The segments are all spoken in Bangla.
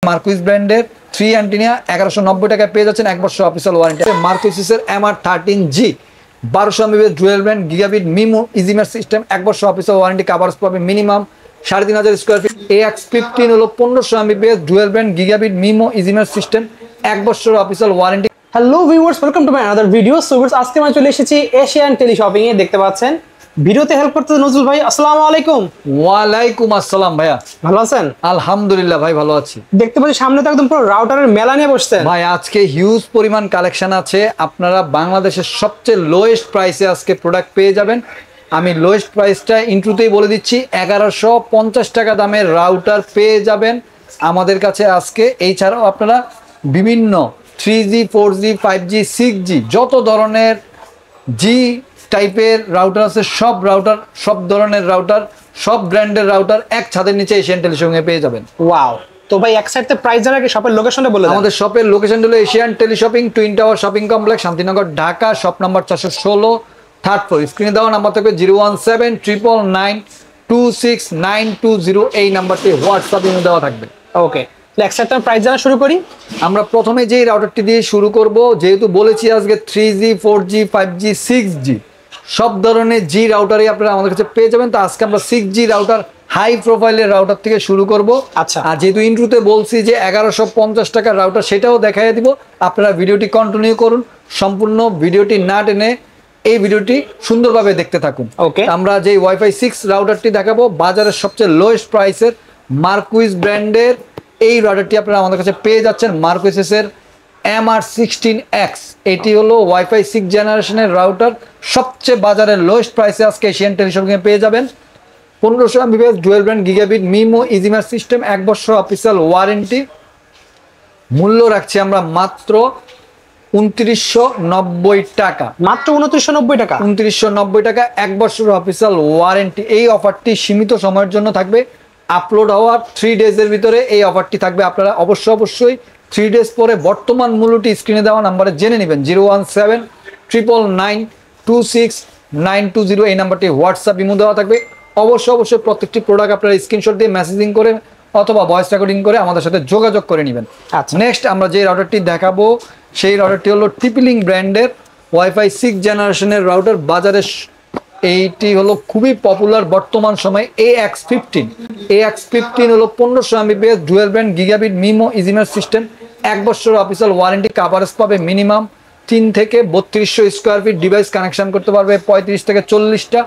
মার্কুইস ব্র্যান্ডের 3 অ্যান্টিনা 1190 টাকায় পেয়ে যাচ্ছেন 1 বছর অফিসিয়াল ওয়ারেন্টি। মার্কুইসের MR13G 1200 mAh dual band gigabit MIMO EasyMesh system 1 বছর অফিসিয়াল ওয়ারেন্টি, কভারেজ পাবে মিনিমাম 3500 স্কোয়ার ফিট। AX15 হলো 1500 mAh dual band gigabit MIMO EasyMesh system 1 বছর official warranty. Hello viewers, welcome to my another video. So viewers, আজকে আমরা চলে এসেছি এশিয়ান টেলিশপিং এ। দেখতে পাচ্ছেন ভিডিওতে হেল্প করতে নজরুল ভাই। আসসালামু আলাইকুম। ওয়ালাইকুম আসসালাম ভাইয়া, ভালো আছেন? আলহামদুলিল্লাহ ভাই, ভালো আছি। দেখতে পাচ্ছি সামনে তো একদম পুরো রাউটারের মেলা নিয়ে বসছেন ভাই। আজকে হিউজ পরিমাণ কালেকশন আছে, আপনারা বাংলাদেশের সবচেয়ে লোয়েস্ট প্রাইসে আজকে প্রোডাক্ট পেয়ে যাবেন। আমি লোয়েস্ট প্রাইসটা ইন্ট্রোতেই বলে দিচ্ছি, 1150 টাকা দামের রাউটার পেয়ে যাবেন আমাদের কাছে আজকে। এছাড়াও আপনারা বিভিন্ন 3G 4G 5G 6G যত ধরনের জি টাইপের রাউটার আছে, সব ধরনের রাউটার, সব ব্র্যান্ডের রাউটার এক ছাদের নিচে এশিয়ান টেলিশপিং-এ পেয়ে যাবেন। ওয়াও। তো ভাই এক সাইডে প্রাইস জানার আগে শপের লোকেশনটা বলে দেন। আমাদের শপের লোকেশন হলো Asian teleshopping, twin tower shopping complex, Shantinagar, Dhaka. Shop number 416, third floor. স্ক্রিনে দেওয়া নাম্বার থাকবে 01799926920। এই নাম্বারটি হোয়াটসঅ্যাপে দেওয়া থাকবে। ওকে, এক সাইডে প্রাইস জানা শুরু করি। আমরা প্রথমে যেই রাউটারটি দিয়ে শুরু করব, যেহেতু বলেছি আজকে 3G 4G 5G 6G সব ধরনের জি রাউটারই আপনারা আমাদের কাছে পেয়ে যাবেন। তো আজকে আমরা 6G রাউটার, হাই প্রোফাইলের রাউটার থেকে শুরু করব। আচ্ছা। আর যেহেতু ইন্ট্রোতে বলছি যে 1150 টাকার রাউটার, সেটাও দেখাই দিব। আপনারা ভিডিওটি কন্টিনিউ করুন, সম্পূর্ণ ভিডিওটি না টেনে এই ভিডিওটি সুন্দরভাবে দেখতে থাকুন। ওকে। আমরা যে ওয়াইফাই 6 রাউটারটি দেখাবো, বাজারের সবচেয়ে লোয়েস্ট প্রাইসের মার্কুইস ব্র্যান্ডের এই রাউটারটি আপনারা আমাদের কাছে পেয়ে যাচ্ছেন। মার্কুইসের MR16X, এটি হলো ওয়াইফাই 6 জেনারেশনের রাউটার, সবচেয়ে বাজারের লোয়েস্ট প্রাইসে আজকে এশিয়ান টেলিশপিং-এ পেয়ে যাবেন। 1500 mAh dual brand gigabit MIMO EasyMesh system 1 বছর অফিসিয়াল ওয়ারেন্টি। মূল্য রাখছি আমরা মাত্র 2990 টাকা। মাত্র 2990 টাকা। 2990 টাকা, 1 বছর অফিসিয়াল ওয়ারেন্টি। এই অফারটি সীমিত সময়ের জন্য থাকবে, আপলোড হওয়ার 3 ডেজের ভিতরে এই অফারটি থাকবে। আপনারা অবশ্যই 3 ডেজ পরে বর্তমান মূল্যটি স্ক্রিনে দেওয়া নাম্বারে জেনে নেবেন। 01799926920 এই নাম্বারটি হোয়াটসঅ্যাপ ইমো দেওয়া থাকবে। অবশ্যই প্রত্যেকটি প্রোডাক্ট আপনারা স্ক্রিনশট দিয়ে মেসেজিং করে অথবা ভয়েস রেকর্ডিং করে আমাদের সাথে যোগাযোগ করে নেবেন। আচ্ছা। নেক্সট আমরা যে রাউটারটি দেখাবো, সেই রাউটারটি হলো টিপিলিং ব্র্যান্ডের ওয়াইফাই 6 জেনারেশনের রাউটার। বাজারে এইটি হলো খুবই পপুলার বর্তমান সময়ে। AX15 হলো 1500 mAh dual band gigabit MIMO EasyMesh system 1 বছর অফিসিয়াল ওয়ারেন্টি, কভারেজ পাবে মিনিমাম 3 থেকে 3200 স্কোয়ার ফিট। ডিভাইস কানেকশন করতে পারবে 35 থেকে 40টা।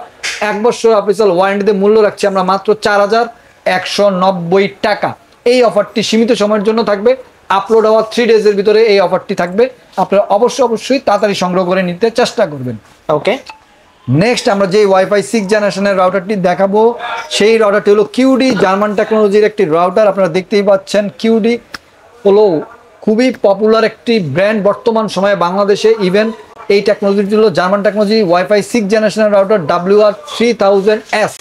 1 বছর অফিসিয়াল ওয়ারেন্টিতে মূল্য রাখছি আমরা মাত্র 4190 টাকা। এই অফারটি সীমিত সময়ের জন্য থাকবে, আপলোড হওয়ার 3 ডেজের ভিতরে এই অফারটি থাকবে। আপনারা অবশ্যই তাড়াতাড়ি সংগ্রহ করে নিতে চেষ্টা করবেন। ওকে। নেক্সট আমরা যে ওয়াইফাই 6 জেনারেশনের রাউটারটি দেখাবো, সেই রাউটারটি হলো কিউডি, জার্মান টেকনোলজির একটি রাউটার। আপনারা দেখতেই পাচ্ছেন, কিউডি হলো খুবই পপুলার একটি ব্র্যান্ড বর্তমান সময়ে বাংলাদেশে। ইভেন এই টেকনোলজিটি হলো জার্মান টেকনোলজি ওয়াইফাই 6 জেনারেশনের রাউটার WR3000S।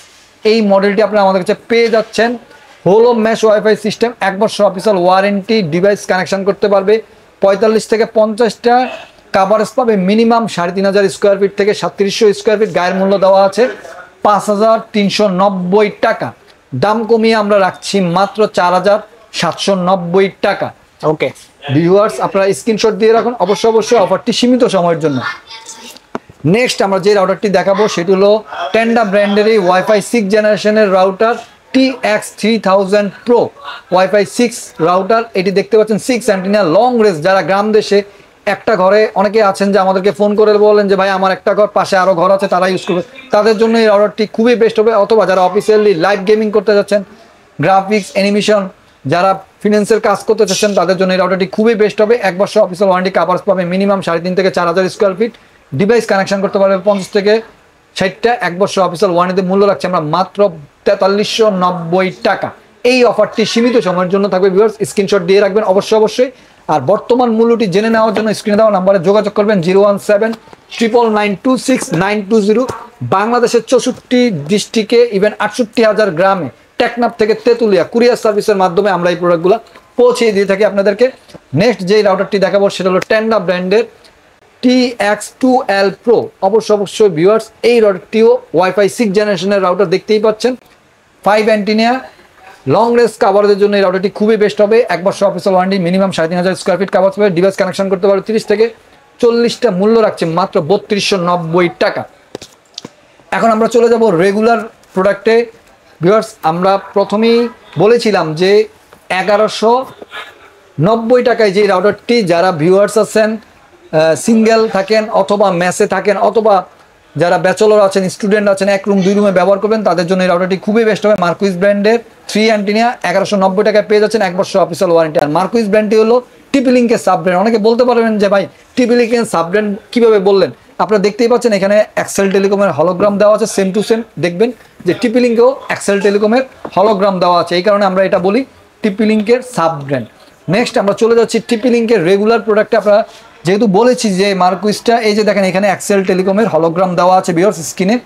এই মডেলটি আপনারা আমাদের কাছে পেয়ে যাচ্ছেন। হোলো মেশ ওয়াইফাই সিস্টেম, 1 বছর অফিসিয়াল ওয়ারেন্টি। ডিভাইস কানেকশন করতে পারবে 45 থেকে 50টা। কভারেজ পাবে মিনিমাম 3500 স্কোয়ার ফিট থেকে 3700 স্কোয়ার ফিট। গায়ের মূল্য দেওয়া আছে 5390 টাকা। দাম কমিয়ে আমরা রাখছি মাত্র 4790 টাকা। ওকে ভিউয়ার্স, আপনারা স্ক্রিনশট দিয়ে রাখুন। অবশ্যই অফারটি সীমিত সময়ের জন্য। নেক্সট আমরা যে রাউটারটি দেখাবো, সেটি হলো টেন্ডা ব্র্যান্ডের এই ওয়াইফাই 6 জেনারেশনের router TX3000 Pro wifi 6 router. এটি দেখতে পাচ্ছেন 6 অ্যান্টিনা লং রেঞ্জ। যারা গ্রাম দেশে একটা ঘরে, অনেকে আছেন যে আমাদেরকে ফোন করে বলেন যে ভাই আমার একটা ঘর, পাশে আরো ঘর আছে, তারা ইউজ করবে, তাদের জন্য এই রাউটারটি খুবই বেস্ট হবে। অথবা যারা অফিসিয়ালি লাইভ গেমিং করতে যাচ্ছেন, গ্রাফিক্স অ্যানিমেশন, যারা ফিনান্সের কাজ করতে চাচ্ছেন, তাদের জন্য এই রাউটারটি খুবই বেস্ট হবে। 1 বছর অফিসিয়াল ওয়ারেন্টি, কভারেজ পাবে মিনিমাম 3500 থেকে 4000 স্কোয়ার ফিট। ডিভাইস কানেকশন করতে পারবে 50 থেকে 60টা। 1 বছর অফিসিয়াল ওয়ারেন্টিতে মূল্য রাখছে আমরা মাত্র 4390 টাকা। এই অফারটি সীমিত সময়ের জন্য থাকবে। ভিউয়ার্স, স্ক্রিনশট দিয়ে রাখবেন অবশ্যই। আর বর্তমান মূল্যটি জেনে নেওয়ার জন্য স্ক্রিনে দেওয়া নাম্বারে যোগাযোগ করবেন। 01799926920। বাংলাদেশের 64 ডিস্ট্রিক্টে, ইভেন 68,000 গ্রামে, টেকনাফ থেকে তেতুলিয়া কুরিয়ার সার্ভিসের মাধ্যমে আমরা এই প্রোডাক্টগুলো পৌঁছে দিয়ে থাকি আপনাদেরকে। নেক্সট যে রাউটারটি দেখাবো, সেটা হলো টেন্ডা ব্র্যান্ডের TX2L Pro। অবশ্যই ভিউয়ার্স, এই রাউটারটিও ওয়াইফাই 6 জেনারেশনের রাউটার। দেখতেই পাচ্ছেন 5 অ্যান্টিনা লং রেঞ্জ কাভারেজের জন্য এই রাউটারটি খুবই বেস্ট হবে। 1 বছর official warranty, minimum 3500 square fit cover পাবে, ডিভাইস কানেকশন করতে পারবে 30 থেকে 40টা, মূল্য রাখছে মাত্র 3290 টাকা। এখন আমরা চলে যাব রেগুলার প্রোডাক্টে। ভিউয়ার্স, আমরা প্রথমেই বলেছিলাম যে 1190 টাকায় যে রাউটারটি, যারা ভিউয়ার্স আছেন সিঙ্গেল থাকেন অথবা মেসে থাকেন অথবা যারা ব্যাচেলর আছেন, স্টুডেন্ট আছেন, 1 রুম 2 রুমে ব্যবহার করবেন, তাদের জন্য এই রাউটারটি খুবই বেস্ট হবে। মার্কুইস ব্র্যান্ডের 3 অ্যান্টিনা 1190 টাকায় পেয়ে যাচ্ছেন, 1 বছর অফিসিয়াল ওয়ারেন্টি। আর মার্কুইস ব্র্যান্ডটি হলো টিপি-লিঙ্কের সাব ব্র্যান্ড। অনেকে বলতে পারবেন যে ভাই টিপি-লিঙ্কের সাব ব্র্যান্ড কীভাবে বললেন? আপনারা দেখতেই পাচ্ছেন এখানে এক্সেল টেলিকমের হলোগ্রাম দেওয়া আছে, সেম টু সেম দেখবেন যে টিপি-লিঙ্কেও এক্সেল টেলিকমের হলোগ্রাম দেওয়া আছে, এই কারণে আমরা এটা বলি টিপি-লিঙ্কের সাব ব্র্যান্ড। নেক্সট আমরা চলে যাচ্ছি টিপি-লিঙ্কের রেগুলার প্রোডাক্টে। আপনারা যেহেতু বলেছি যে মার্কুইসটা, এই যে দেখেন এখানে এক্সেল টেলিকমের হলোগ্রাম দেওয়া আছে ভিউয়ার্স স্ক্রিনে।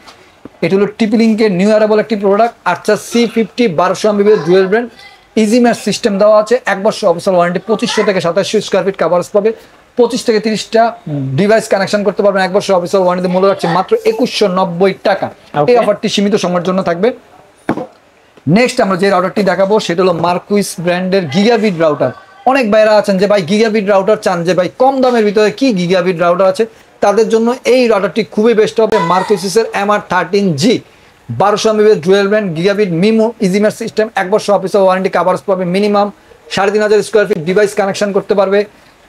এটি হলো টিপি-লিঙ্কের নিউ অ্যারাবল একটি প্রোডাক্ট। আচ্ছা, C50 1200 MB dual brand, easy match system দেওয়া আছে, 1 বছর অফিসিয়াল ওয়ারেন্টি, 2500 থেকে 2700 স্কোয়ার ফিট কাভারেজ পাবে, 25 থেকে 30টা ডিভাইস কানেকশন করতে পারবেন, 1 বছর অফিসিয়াল ওয়ারেন্টি, মূল্য রাখছে মাত্র 2190 টাকা। এই অফারটি সীমিত সময়ের জন্য থাকবে। নেক্সট আমরা যে রাউটারটি দেখাবো সেটা হলো মার্কুইস ব্র্যান্ডের গিগাবিট রাউটার। অনেক ভাইরা আছেন যে ভাই গিগাবিট রাউটার চান, যে ভাই কম দামের ভিতরে কি গিগাবিট রাউটার আছে, তাদের জন্য এই রাউটারটি খুবই বেস্ট হবে। মার্কুইসের MR13G 1200 MB dual brand gigabit MIMO ইজিমের সিস্টেম, 1 বছর অফিসিয়াল ওয়ারেন্টি, কাভারেজ পাবে minimum 3500 square feet, device connection করতে পারবে,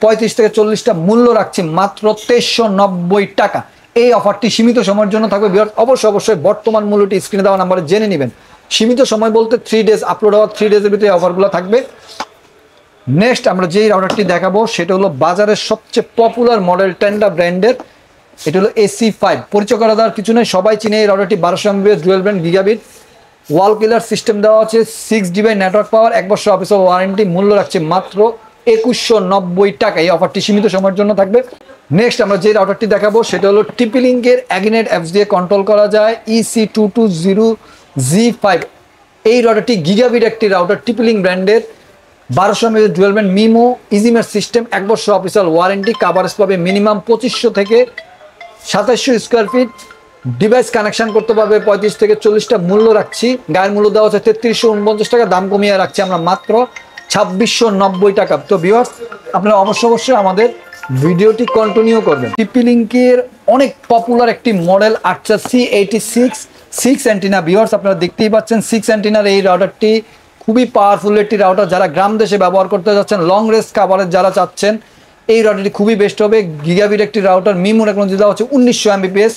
35 থেকে 40টা, মূল্য রাখছি মাত্র 2390 টাকা। এই অফারটি সীমিত সময়ের জন্য থাকবে। অবশ্যই বর্তমান মূল্যটি স্ক্রিনে দেওয়া নাম্বারে জেনে নেবেন। সীমিত সময় বলতে 3 ডেজ, আপলোড হওয়ার 3 ডেজের ভিতরে অফারগুলো থাকবে। নেক্সট আমরা যেই রাউটারটি দেখাবো সেটা হলো বাজারের সবচেয়ে পপুলার মডেল টেন্ডা ব্র্যান্ডের, এটা হলো AC5। পরিচয় করা দেওয়ার কিছু নেই, সবাই চিনে এই রাউটারটি। 1200 MB ডুয়েল ব্র্যান্ড গিগাবিট ওয়াল কিলার সিস্টেম দেওয়া আছে, 6GB নেটওয়ার্ক পাওয়ার, 1 বছর অফিসিয়াল ওয়ারেন্টি, মূল্য রাখছে মাত্র 2190 টাকা। এই অফারটি সীমিত সময়ের জন্য থাকবে। নেক্সট আমরা যে রাউটারটি দেখাবো সেটা হলো টিপি-লিঙ্কের অ্যাগিনেট অ্যাপস দিয়ে কন্ট্রোল করা যায় EC220G5। এই রাউটারটি গিগাবিট একটি রাউটার, টিপি-লিঙ্ক ব্র্যান্ডের, 1200 MB ডুয়েল ব্র্যান্ড মিমো ইজিমের সিস্টেম, 1 বছর অফিসিয়াল ওয়ারেন্টি, কাভারেজ পাবে মিনিমাম 2500 থেকে 2700 স্কোয়ার ফিট, ডিভাইস কানেকশন করতে পারবে 35 থেকে 40টা, মূল্য রাখছি, গায়ের মূল্য দেওয়া হচ্ছে 3349 টাকা, দাম কমিয়ে রাখছি আমরা মাত্র 2690 টাকা। তো ভিউয়ার্স, আপনারা অবশ্যই আমাদের ভিডিওটি কন্টিনিউ করবেন। টিপি-লিঙ্কের অনেক পপুলার একটি মডেল আচ্ছা C86 6 অ্যান্টিনা। ভিউয়ার্স, আপনারা দেখতেই পাচ্ছেন 6 অ্যান্টিনার এই রাউটারটি খুবই পাওয়ারফুল একটি রাউটার। যারা গ্রাম দেশে ব্যবহার করতে যাচ্ছেন, লং রেঞ্জ কাভারেজ যারা চাচ্ছেন, এই রাউটারটি খুবই বেস্ট হবে। গিগাবিট একটি রাউটার, মিমো টেকনোলজি দেওয়া হচ্ছে 1900 MBPS,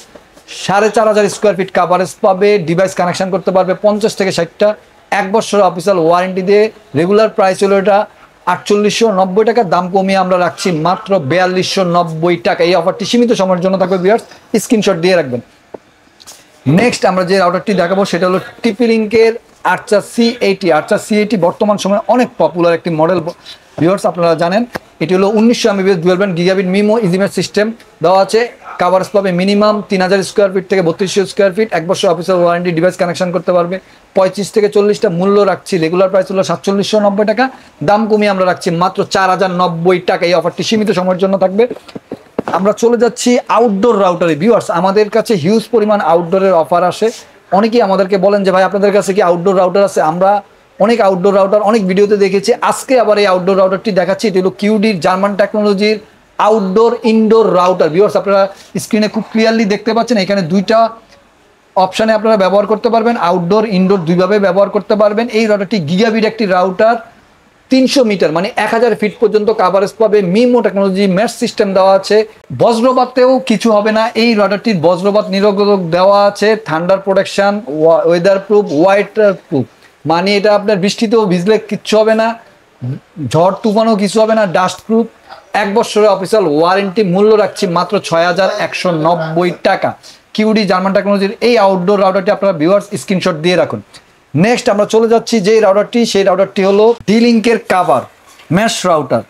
4500 স্কোয়ার ফিট কাভারেজ পাবে, ডিভাইস কানেকশন করতে পারবে 50 থেকে 60টা, 1 বছর অফিসিয়াল ওয়ারেন্টি দিয়ে। রেগুলার প্রাইস হলো এটা 4890 টাকা, দাম কমিয়ে আমরা রাখছি মাত্র 4290 টাকা। এই অফারটি সীমিত সময়ের জন্য থাকবে ভিউয়ার্স, স্ক্রিনশট দিয়ে রাখবেন। নেক্সট আমরা যে রাউটারটি দেখাবো সেটা হলো টিপি-লিঙ্কের আচ্ছা C80। আচ্ছা C80 বর্তমান সময়ে অনেক পপুলার একটি মডেল ভিউয়ার্স, আপনারা জানেন। এটি হলো 1900 MB dual brand gigabit MIMO ইজিমের সিস্টেম দেওয়া আছে, কাভারেজ পাবে মিনিমাম 3000 স্কোয়ার ফিট থেকে 3200 স্কোয়ার ফিট, 1 বছর অফিসিয়াল ওয়ারেন্টি, ডিভাইস কানেকশন করতে পারবে 35 থেকে 40টা, মূল্য রাখছি, রেগুলার প্রাইস হলো 4790 টাকা, দাম কমিয়ে আমরা রাখছি মাত্র 4090 টাকা। এই অফারটি সীমিত সময়ের জন্য থাকবে। আমরা চলে যাচ্ছি আউটডোর রাউটারে। ভিউয়ার্স, আমাদের কাছে হিউজ পরিমাণ আউটডোরের অফার আসে। অনেকেই আমাদেরকে বলেন যে ভাই আপনাদের কাছে কি আউটডোর রাউটার আছে? আমরা অনেক আউটডোর রাউটার অনেক ভিডিওতে দেখেছি, আজকে আবার এই আউটডোর রাউটারটি দেখাচ্ছি। এটি হলো কিউডির জার্মান টেকনোলজির আউটডোর ইনডোর রাউটার। ভিউয়ার্স, আপনারা স্ক্রিনে খুব ক্লিয়ারলি দেখতে পাচ্ছেন, এখানে দুইটা অপশানে আপনারা ব্যবহার করতে পারবেন, আউটডোর ইনডোর দুইভাবে ব্যবহার করতে পারবেন। এই রাউটারটি গিগাবিট একটি রাউটার, 300 মিটার মানে 1000 ফিট পর্যন্ত কাভারেজ পাবে, মিমো টেকনোলজি ম্যাশ সিস্টেম দেওয়া আছে, বজ্রপাতেও কিছু হবে না। এই রাউটারটির বজ্রপাত নিরোধক দেওয়া আছে, thunder protection, weather proof, water proof, মানে এটা আপনার বৃষ্টিতেও ভিজলে কিচ্ছু হবে না, ঝড় তুফানও কিছু হবে না, ডাস্ট প্রুফ, 1 বছরের অফিসিয়াল ওয়ারেন্টি, মূল্য রাখছি মাত্র 6190 টাকা। কিউডি জার্মান টেকনোলজির এই আউটডোর রাউটারটি আপনারা ভিউয়ার্স স্ক্রিনশট দিয়ে রাখুন। নেক্সট আমরা চলে যাচ্ছি যে রাউটারটি, সেই রাউটারটি হলো ডি-লিঙ্কের cover mesh router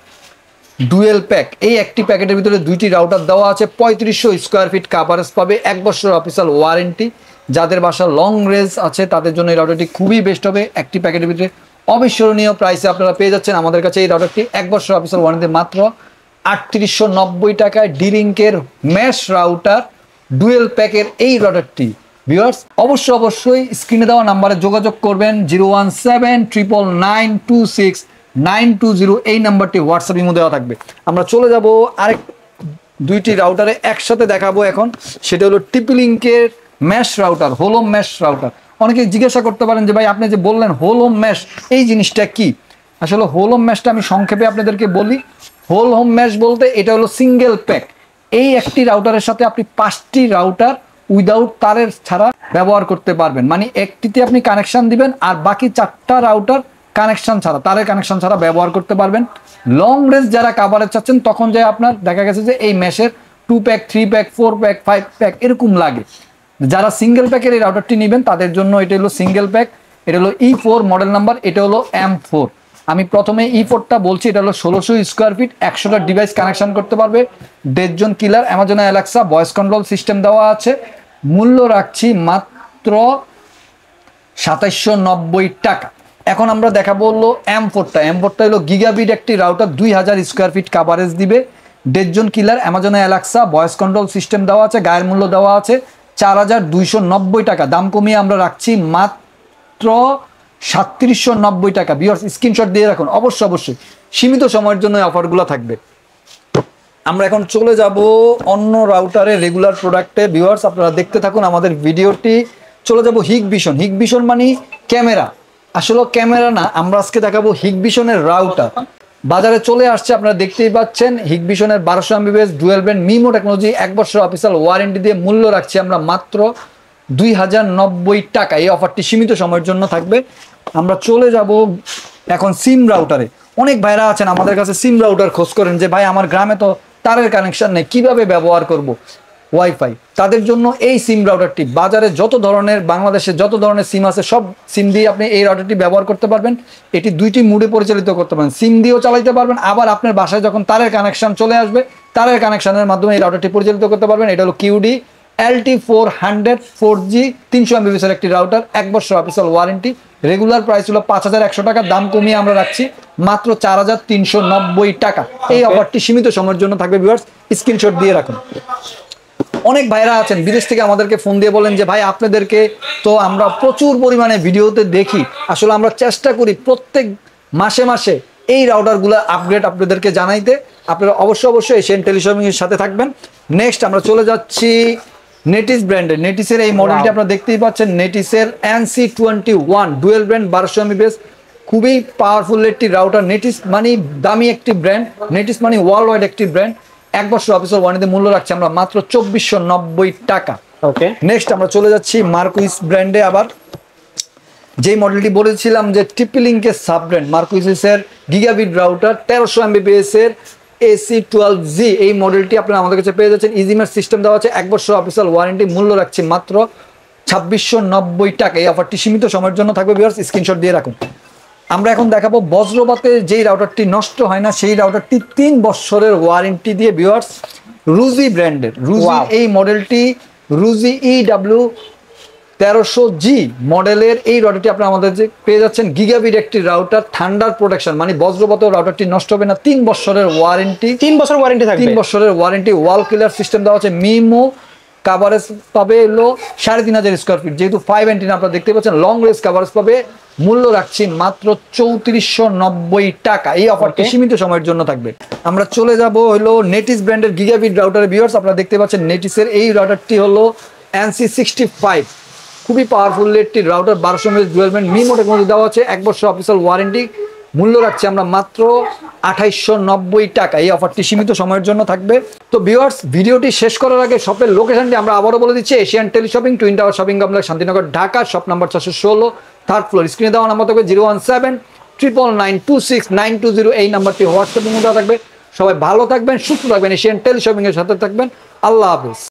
dual pack. এই একটি প্যাকেটের ভিতরে দুইটি রাউটার দেওয়া আছে, 3500 স্কোয়ার ফিট কাভারেজ পাবে, 1 বছরের অফিসিয়াল ওয়ারেন্টি। যাদের বাসা লং রেঞ্জ আছে তাদের জন্য এই রাউটারটি খুবই বেস্ট হবে। একটি প্যাকেটের ভিতরে অবিস্মরণীয় প্রাইসে আপনারা পেয়ে যাচ্ছেন আমাদের কাছে এই রাউটারটি, 1 বছর অফিসিয়াল ওয়ারেন্টি মাত্র 3890 টাকায়। ডি-লিঙ্কের ম্যাশ রাউটার ডুয়েল প্যাকের এই রাউটারটি ভিউয়ার্স অবশ্যই স্ক্রিনে দেওয়া নাম্বারে যোগাযোগ করবেন 01799269220 এই নাম্বারটি হোয়াটসঅ্যাপ ইমো দেওয়া থাকবে। আমরা চলে যাব আরেক দুইটি রাউটারে একসাথে দেখাবো এখন, সেটা হলো টিপি-লিংকের mesh router, whole mesh router. অনেকে জিজ্ঞাসা করতে পারেন যে ভাই আপনি যে বললেন হোল ম্যাশ এই জিনিসটা কি? আসলে হোল ম্যাশটা আমি সংক্ষেপে আপনাদেরকে বলি। হোল ম্যাশ বলতে এটা হলো সিঙ্গেল প্যাক। এই একটি রাউটারের সাথে আপনি 5টি রাউটার উইদাউট তারের ছাড়া ব্যবহার করতে পারবেন, মানে একটিতে আপনি কানেকশন দিবেন আর বাকি 4টা রাউটার কানেকশন ছাড়া, তারের কানেকশন ছাড়া ব্যবহার করতে পারবেন। লং রেঞ্জ যারা কাভারেজ চাচ্ছেন তখন যে আপনার দেখা গেছে যে এই ম্যাশের 2 প্যাক 3 প্যাক 4 প্যাক 5 প্যাক এরকম লাগে। যারা সিঙ্গেল প্যাকের এই রাউটারটি নেবেন তাদের জন্য এটা হলো সিঙ্গেল প্যাক। এটা হলো E4 মডেল নাম্বার, এটা হলো M4। আমি প্রথমে E4টা বলছি, এটা হলো 1600 স্কোয়ার ফিট, 100টা ডিভাইস কানেকশন করতে পারবে, 1.5 জন কিলার, Amazon Alexa voice control system দেওয়া আছে। মূল্য রাখছি মাত্র 2790 টাকা। এখন আমরা দেখাবো হলো M4টা। M4টা হলো গিগাবিট একটি রাউটার, 2000 স্কোয়ার ফিট কাভারেজ দিবে, 1.5 জন কিলার, Amazon Alexa voice control system দেওয়া আছে। গায়ের মূল্য দেওয়া আছে 4290 টাকা। দাম কমিয়ে আমরা রাখছি মাত্র 3790 টাকা। ভিউয়ার্স স্ক্রিনশট দিয়ে রাখুন, অবশ্যই সীমিত সময়ের জন্য অফারগুলো থাকবে। আমরা এখন চলে যাব অন্য রাউটারে রেগুলার প্রোডাক্টে। ভিউয়ার্স আপনারা দেখতে থাকুন আমাদের ভিডিওটি। চলে যাব হিগভিশন। হিগভিশন মানে ক্যামেরা, আসলে ক্যামেরা না, আমরা আজকে দেখাবো হিগভিশনের রাউটার। বাজারে চলে আসছে, আপনারা দেখতেই পাচ্ছেন হিগভিশনের 1200 Mbps dual band MIMO technology 1 বছর অফিসিয়াল ওয়ারেন্টি দিয়ে মূল্য রাখছি আমরা মাত্র 2090 টাকা। এই অফারটি সীমিত সময়ের জন্য থাকবে। আমরা চলে যাব এখন সিম রাউটারে। অনেক ভাইরা আছেন আমাদের কাছে সিম রাউটার খোঁজ করেন যে ভাই আমার গ্রামে তো তারের কানেকশন নেই, কিভাবে ব্যবহার করব ওয়াইফাই। তাদের জন্য এই সিম রাউটারটি, বাজারে যত ধরনের, বাংলাদেশে যত ধরনের সিম আছে সব সিম দিয়ে আপনি এই রাউটারটি ব্যবহার করতে পারবেন। এটি 2টি মুডে পরিচালিত করতে পারেন, সিম দিয়েও চালাতে পারবেন, আবার আপনার বাসায় যখন তারের কানেকশন চলে আসবে তারের কানেকশনের মাধ্যমে এই রাউটারটি পরিচালিত করতে পারবেন। এটা হলো QD LT400 4G 300 Mbps এর একটি রাউটার, 1 বছর অফিসিয়াল ওয়ারেন্টি। রেগুলার প্রাইস হলো 5100 টাকা, দাম কমিয়ে আমরা রাখছি মাত্র 4390 টাকা। এই অফারটি সীমিত সময়ের জন্য থাকবে। ভিউয়ার্স স্ক্রিনশট দিয়ে রাখুন। অনেক ভাইরা আছেন বিদেশ থেকে আমাদেরকে ফোন দিয়ে বলেন যে ভাই আপনাদেরকে তো আমরা প্রচুর পরিমাণে ভিডিওতে দেখি, আসলে আমরা চেষ্টা করি প্রত্যেক মাসে মাসে এই রাউটারগুলো আপগ্রেড আপনাদেরকে জানাইতে। আপনারা অবশ্যই এশিয়ান টেলিশপিংয়ের সাথে থাকবেন। নেক্সট আমরা চলে যাচ্ছি নেটিস ব্র্যান্ডের। নেটিসের এই মডেলটি আপনারা দেখতেই পাচ্ছেন, নেটিসের NC21 ডুয়েল ব্র্যান্ড 1200 Mbps, খুবই পাওয়ারফুল একটি রাউটার। নেটিস মানে দামি একটি ব্র্যান্ড, নেটিস মানে ওয়ার্ল্ড ওয়াইড একটি ব্র্যান্ড। 1 বছর অফিসিয়াল ওয়ারেন্টিতে মূল্য রাখছি আমরা মাত্র 2490 টাকা। ওকে, নেক্সট আমরা চলে যাচ্ছি মার্কুইস ব্র্যান্ডে। আবার যেই মডেলটি বলেছিলাম যে টিপি-লিংকের সাব ব্র্যান্ড, মার্কুইসের গিগাবিট রাউটার 1300 Mbps এর AC12G এই মডেলটি আপনারা আমাদের কাছে পেয়ে যাচ্ছেন। ইজিমের সিস্টেম দেওয়া আছে, 1 বছর অফিসিয়াল ওয়ারেন্টি, মূল্য রাখছি মাত্র 2690 টাকা। এই অফারটি সীমিত সময়ের জন্য থাকবে। ভিউয়ার্স স্ক্রিনশট দিয়ে রাখুন। আমরা এখন দেখাবো বজ্রপাতে যেই রাউটারটি নষ্ট হয় না সেই রাউটারটি 3 বছরের ওয়ারেন্টি দিয়ে। ভিউয়ার্স রুজি ব্র্যান্ডের রুজি এই মডেলটি, রুজি EW1300G মডেলের এই রাউটারটি আপনারা আমাদের যে পেয়ে যাচ্ছেন। গিগাবিট একটি রাউটার, থান্ডার প্রোটেকশন মানে বজ্রপাতে রাউটারটি নষ্ট হবে না, 3 বছরের ওয়ারেন্টি। 3 বছর ওয়ারেন্টি থাকবে, 3 বছরের ওয়ারেন্টি। ওয়াল কিলার সিস্টেম দেওয়া আছে। মিমো কাভারেজ পাবে হলো 3500 স্কোয়ার ফিট, যেহেতু 5 অ্যান্টেনা আপনারা দেখতে পাচ্ছেন। লং রেঞ্জ কাভারেজ পাবে, মূল্য রাখছি মাত্র 3490 টাকা। এই অফারটি সীমিত সময়ের জন্য থাকবে। আমরা চলে যাব হলো নেটিস ব্র্যান্ডের গিগাবিট রাউটারের। ভিউয়ার্স আপনারা দেখতে পাচ্ছেন নেটিসের এই রাউটারটি হলো NC65, খুবই পাওয়ারফুল একটি router, 1200 Mbps dual band MIMO technology দেওয়া আছে, 1 বছর অফিসিয়াল ওয়ারেন্টি, মূল্য রাখছি আমরা মাত্র 2890 টাকা। এই অফারটি সীমিত সময়ের জন্য থাকবে। তো ভিউয়ার্স ভিডিওটি শেষ করার আগে শপের লোকেশনটি আমরা আবারও বলে দিচ্ছি, Asian teleshopping, twin tower shopping complex, Shantinagar, Dhaka, shop number 416, 3rd floor. স্ক্রিনে দেওয়া নাম্বার থাকবে 01799269220 এই নাম্বারটি হোয়াটসঅ্যাপের মধ্যে থাকবে। সবাই ভালো থাকবেন, সুস্থ থাকবেন, এশিয়ান টেলিশপিং এর সাথে থাকবেন। আল্লাহ হাফেজ।